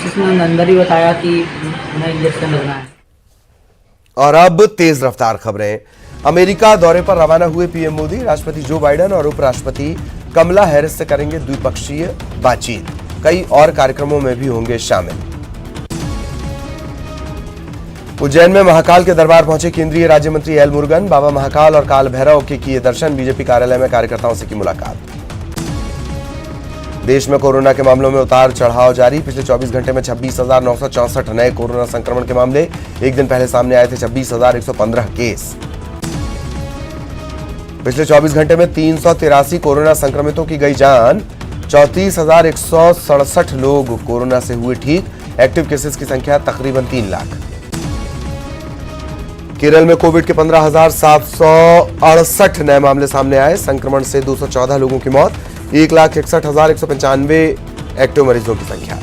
आशीष ने अंदर ही बताया कि उन्हें इंजेक्शन लगना है। और अब तेज रफ्तार खबरें। अमेरिका दौरे पर रवाना हुए पीएम मोदी राष्ट्रपति जो बाइडेन और उपराष्ट्रपति कमला हैरिस से करेंगे द्विपक्षीय बातचीत। कई और कार्यक्रमों में भी होंगे शामिल। उज्जैन में महाकाल के दरबार पहुंचे केंद्रीय राज्य मंत्री एल मुरुगन। बाबा महाकाल और काल भैरव के किए दर्शन। बीजेपी कार्यालय में कार्यकर्ताओं से की मुलाकात। देश में कोरोना के मामलों में उतार चढ़ाव जारी। पिछले 24 घंटे में 26,964 नए कोरोना संक्रमण के मामले। एक दिन पहले सामने आए थे 26,115 केस। पिछले 24 घंटे में 383 कोरोना संक्रमितों की गई जान। 34,167 लोग कोरोना से हुए ठीक। एक्टिव केसेस की संख्या तकरीबन 3 लाख। केरल में कोविड के 15,768 नए मामले सामने आए। संक्रमण से 214 लोगों की मौत। 1,61,195 एक्टिव मरीजों की संख्या।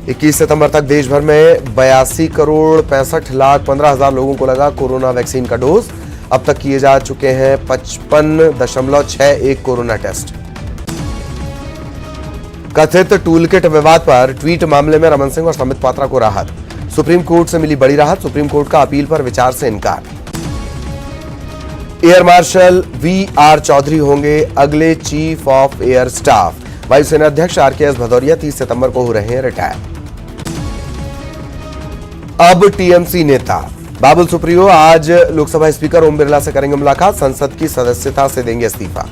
21 सितंबर तक देश भर में 82,65,15,000 लोगों को लगा कोरोना वैक्सीन का डोज। अब तक किए जा चुके हैं 55.61 कोरोना टेस्ट। कथित टूलकिट विवाद पर ट्वीट मामले में रमन सिंह और संबित पात्रा को राहत। सुप्रीम कोर्ट से मिली बड़ी राहत। सुप्रीम कोर्ट का अपील पर विचार से इनकार। Air marshal VR. चौधरी होंगे अगले चीफ ऑफ एयर स्टाफ। वायुसेना अध्यक्ष आर.के.एस. भदौरिया 30 सितंबर को हो रहे हैं रिटायर। अब टीएमसी नेता बाबुल सुप्रियो आज लोकसभा स्पीकर ओम बिरला से करेंगे मुलाकात। संसद की सदस्यता से देंगे इस्तीफा।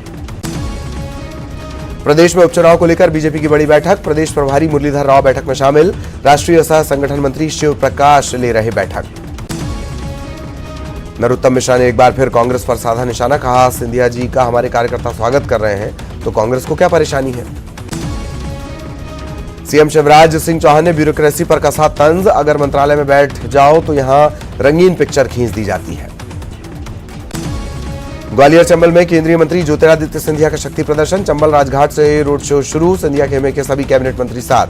प्रदेश में उपचुनाव को लेकर बीजेपी की बड़ी बैठक। प्रदेश प्रभारी मुरलीधर राव बैठक में शामिल। राष्ट्रीय सह संगठन मंत्री शिव प्रकाश ले रहे बैठक। नरोत्तम मिश्रा ने एक बार फिर कांग्रेस पर साधा निशाना। कहा, सिंधिया जी का हमारे कार्यकर्ता स्वागत कर रहे हैं तो कांग्रेस को क्या परेशानी है। सीएम शिवराज सिंह चौहान ने ब्यूरोक्रेसी पर कसा तंज। अगर मंत्रालय में बैठ जाओ तो यहां रंगीन पिक्चर खींच दी जाती है। ग्वालियर चंबल में केंद्रीय मंत्री ज्योतिरादित्य सिंधिया का शक्ति प्रदर्शन। चंबल राजघाट से रोड शो शुरू। सिंधिया खेमे के सभी कैबिनेट मंत्री साथ।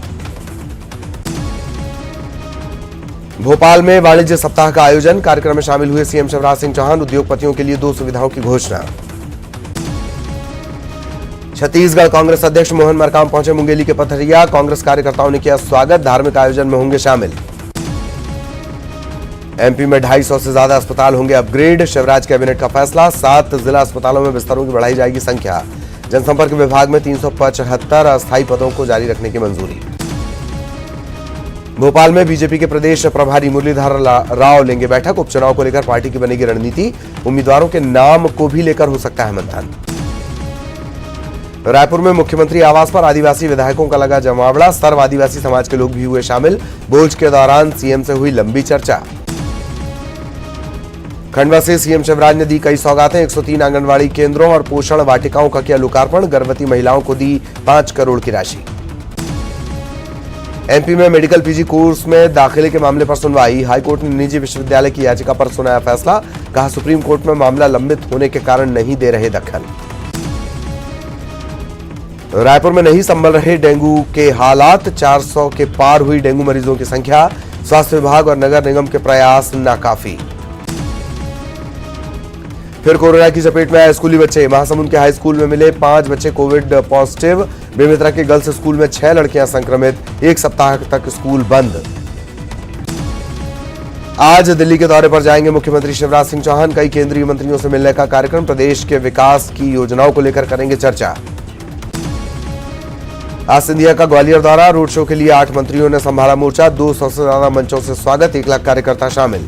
भोपाल में वाणिज्य सप्ताह का आयोजन। कार्यक्रम में शामिल हुए सीएम शिवराज सिंह चौहान। उद्योगपतियों के लिए 2 सुविधाओं की घोषणा। छत्तीसगढ़ कांग्रेस अध्यक्ष मोहन मरकाम पहुंचे मुंगेली के पथरिया। कांग्रेस कार्यकर्ताओं ने किया स्वागत। धार्मिक आयोजन में होंगे शामिल। एमपी में 250 से ज्यादा अस्पताल होंगे अपग्रेड। शिवराज कैबिनेट का फैसला। 7 जिला अस्पतालों में बिस्तरों की बढ़ाई जाएगी संख्या। जनसंपर्क विभाग में 375 अस्थायी पदों को जारी रखने की मंजूरी। भोपाल में बीजेपी के प्रदेश प्रभारी मुरलीधर राव लेंगे बैठक। उपचुनाव को लेकर पार्टी की बनेगी रणनीति। उम्मीदवारों के नाम को भी लेकर हो सकता है मंथन। रायपुर में मुख्यमंत्री आवास पर आदिवासी विधायकों का लगा जमावड़ा। सर्व आदिवासी समाज के लोग भी हुए शामिल। भोज के दौरान सीएम से हुई लंबी चर्चा। खंडवा से सीएम शिवराज ने दी कई सौगातें। 103 आंगनबाड़ी केंद्रों और पोषण वाटिकाओं का किया लोकार्पण। गर्भवती महिलाओं को दी 5 करोड़ की राशि। एमपी में मेडिकल पीजी कोर्स में दाखिले के मामले पर सुनवाई। हाईकोर्ट ने निजी विश्वविद्यालय की याचिका पर सुनाया फैसला। कहा, सुप्रीम कोर्ट में मामला लंबित होने के कारण नहीं दे रहे दखल। रायपुर में नहीं संभल रहे डेंगू के हालात। 400 के पार हुई डेंगू मरीजों की संख्या। स्वास्थ्य विभाग और नगर निगम के प्रयास नाकाफी। फिर कोरोना की चपेट में आए स्कूली बच्चे। महासमुंद के हाई स्कूल में मिले 5 बच्चे कोविड पॉजिटिव। बेमेतरा के गर्ल्स स्कूल में 6 लड़कियां संक्रमित। 1 सप्ताह तक स्कूल बंद। आज दिल्ली के दौरे पर जाएंगे मुख्यमंत्री शिवराज सिंह चौहान। कई केंद्रीय मंत्रियों से मिलने का कार्यक्रम। प्रदेश के विकास की योजनाओं को लेकर करेंगे चर्चा। आज सिंधिया का ग्वालियर दौरा। रोड शो के लिए 8 मंत्रियों ने संभाला मोर्चा। 200 से ज्यादा मंचों से स्वागत। 1 लाख कार्यकर्ता शामिल।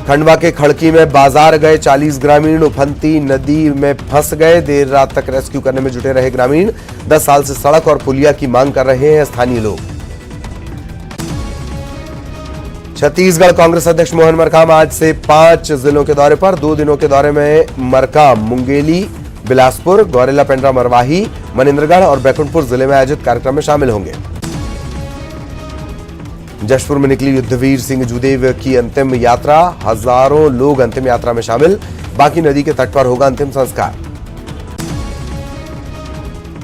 खंडवा के खड़की में बाजार गए 40 ग्रामीण। उफनती नदी में फंस गए। देर रात तक रेस्क्यू करने में जुटे रहे ग्रामीण। 10 साल से सड़क और पुलिया की मांग कर रहे हैं स्थानीय लोग। छत्तीसगढ़ कांग्रेस अध्यक्ष मोहन मरकाम आज से 5 जिलों के दौरे पर। 2 दिनों के दौरे में मरकाम मुंगेली, बिलासपुर, गौरेला पेंड्रा मरवाही, मनेन्द्रगढ़ और बैकुंठपुर जिले में आयोजित कार्यक्रम में शामिल होंगे। जशपुर में निकली युद्धवीर सिंह जूदेव की अंतिम यात्रा। हजारों लोग अंतिम यात्रा में शामिल। बाकी नदी के तट पर होगा अंतिम संस्कार।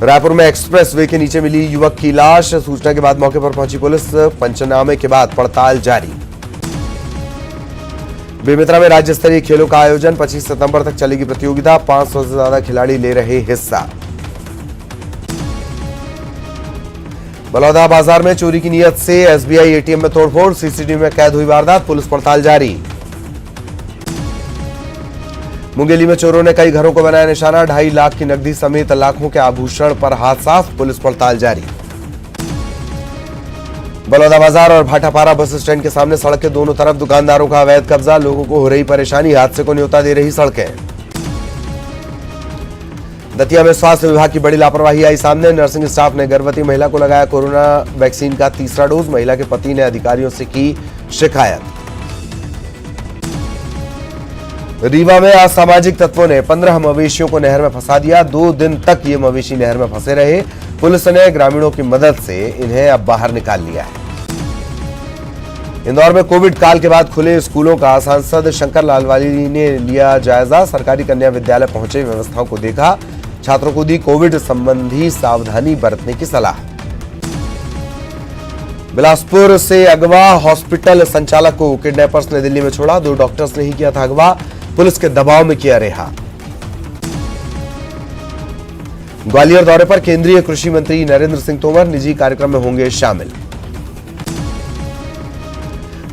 रायपुर में एक्सप्रेस वे के नीचे मिली युवक की लाश। सूचना के बाद मौके पर पहुंची पुलिस। पंचनामे के बाद पड़ताल जारी। बेमेतरा में राज्य स्तरीय खेलों का आयोजन। 25 सितंबर तक चलेगी प्रतियोगिता। 500 से ज्यादा खिलाड़ी ले रहे हिस्सा। बलौदा बाजार में चोरी की नीयत से एसबीआई एटीएम में तोड़फोड़, सीसीटीवी में कैद हुई वारदात, पुलिस पड़ताल जारी। मुंगेली में चोरों ने कई घरों को बनाया निशाना, 2.5 लाख की नकदी समेत लाखों के आभूषण पर हाथ साफ, पुलिस पड़ताल जारी। बलौदा बाजार और भाटापारा बस स्टैंड के सामने सड़क के दोनों तरफ दुकानदारों का अवैध कब्जा, लोगों को हो रही परेशानी, हादसे को न्योता दे रही सड़कें। दतिया में स्वास्थ्य विभाग की बड़ी लापरवाही आई सामने, नर्सिंग स्टाफ ने गर्भवती महिला को लगाया कोरोना वैक्सीन का तीसरा डोज, महिला के पति ने अधिकारियों से की शिकायत। रीवा में असामाजिक तत्वों ने 15 मवेशियों को नहर में फंसा दिया, 2 दिन तक ये मवेशी नहर में फंसे रहे, पुलिस ने ग्रामीणों की मदद से इन्हें अब बाहर निकाल लिया है। इंदौर में कोविड काल के बाद खुले स्कूलों का सांसद शंकर लालवानी ने लिया जायजा, सरकारी कन्या विद्यालय पहुंचे, व्यवस्थाओं को देखा, छात्रों को दी कोविड संबंधी सावधानी बरतने की सलाह। बिलासपुर से अगवा हॉस्पिटल संचालक को किडनैपर्स ने दिल्ली में छोड़ा, 2 डॉक्टर्स ने ही किया था अगवा, पुलिस के दबाव में किया रिहा। ग्वालियर दौरे पर केंद्रीय कृषि मंत्री नरेंद्र सिंह तोमर निजी कार्यक्रम में होंगे शामिल।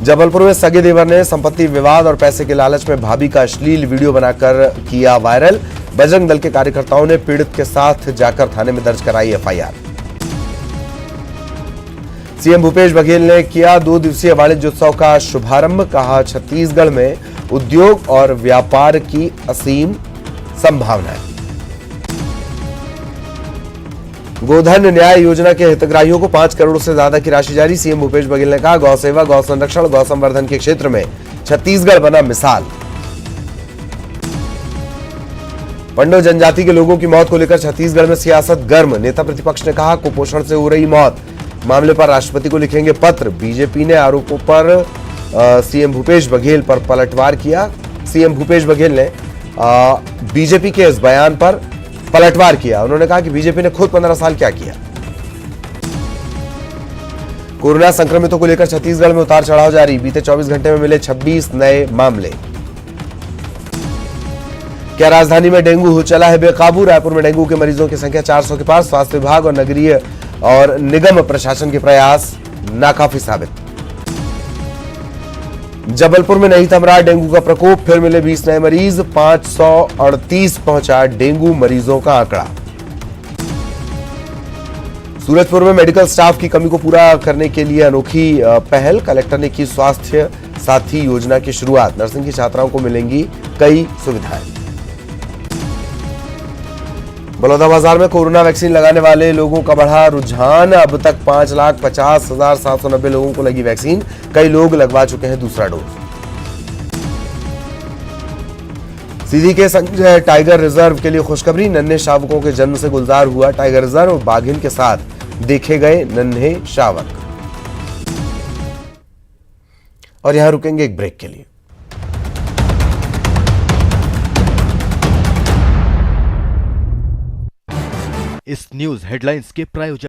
जबलपुर में सगे देवर ने संपत्ति विवाद और पैसे के लालच में भाभी का अश्लील वीडियो बनाकर किया वायरल, बजरंग दल के कार्यकर्ताओं ने पीड़ित के साथ जाकर थाने में दर्ज कराई एफआईआर। सीएम भूपेश बघेल ने किया 2 दिवसीय वाणिज्य उत्सव का शुभारंभ, कहा छत्तीसगढ़ में उद्योग और व्यापार की असीम संभावनाएं। गोधन न्याय योजना के हितग्राहियों को 5 करोड़ से ज्यादा की राशि जारी, सीएम भूपेश बघेल ने कहा गौ सेवा, गौ संरक्षण, गौ संवर्धन के क्षेत्र में छत्तीसगढ़ बना मिसाल। पंडो जनजाति के लोगों की मौत को लेकर छत्तीसगढ़ में सियासत गर्म, नेता प्रतिपक्ष ने कहा कुपोषण से हो रही मौत, मामले पर राष्ट्रपति को लिखेंगे पत्र। बीजेपी ने आरोपों पर सीएम भूपेश बघेल पर पलटवार किया, सीएम भूपेश बघेल ने बीजेपी के इस बयान पर पलटवार किया, उन्होंने कहा कि बीजेपी ने खुद 15 साल क्या किया। कोरोना संक्रमितों को लेकर छत्तीसगढ़ में उतार चढ़ाव जारी, बीते 24 घंटे में मिले 26 नए मामले। क्या राजधानी में डेंगू हो चला है बेकाबू, रायपुर में डेंगू के मरीजों की संख्या 400 के पास, स्वास्थ्य विभाग और नगरीय और निगम प्रशासन के प्रयास नाकाफी साबित। जबलपुर में नहीं थम डेंगू का प्रकोप, फिर मिले 20 नए मरीज, 538 पहुंचा डेंगू मरीजों का आंकड़ा। सूरजपुर में मेडिकल स्टाफ की कमी को पूरा करने के लिए अनोखी पहल, कलेक्टर ने की स्वास्थ्य साथी योजना की शुरुआत, नर्सिंग की छात्राओं को मिलेंगी कई सुविधाएं। बलौदाबाजार में कोरोना वैक्सीन लगाने वाले लोगों का बढ़ा रुझान, अब तक 5,50,790 लोगों को लगी वैक्सीन, कई लोग लगवा चुके हैं दूसरा डोज। सीधी के संजय टाइगर रिजर्व के लिए खुशखबरी, नन्हे शावकों के जन्म से गुलजार हुआ टाइगर रिजर्व, बाघिन के साथ देखे गए नन्हे शावक। और यहां रुकेंगे एक ब्रेक के लिए। इस न्यूज हेडलाइंस के प्रायोजक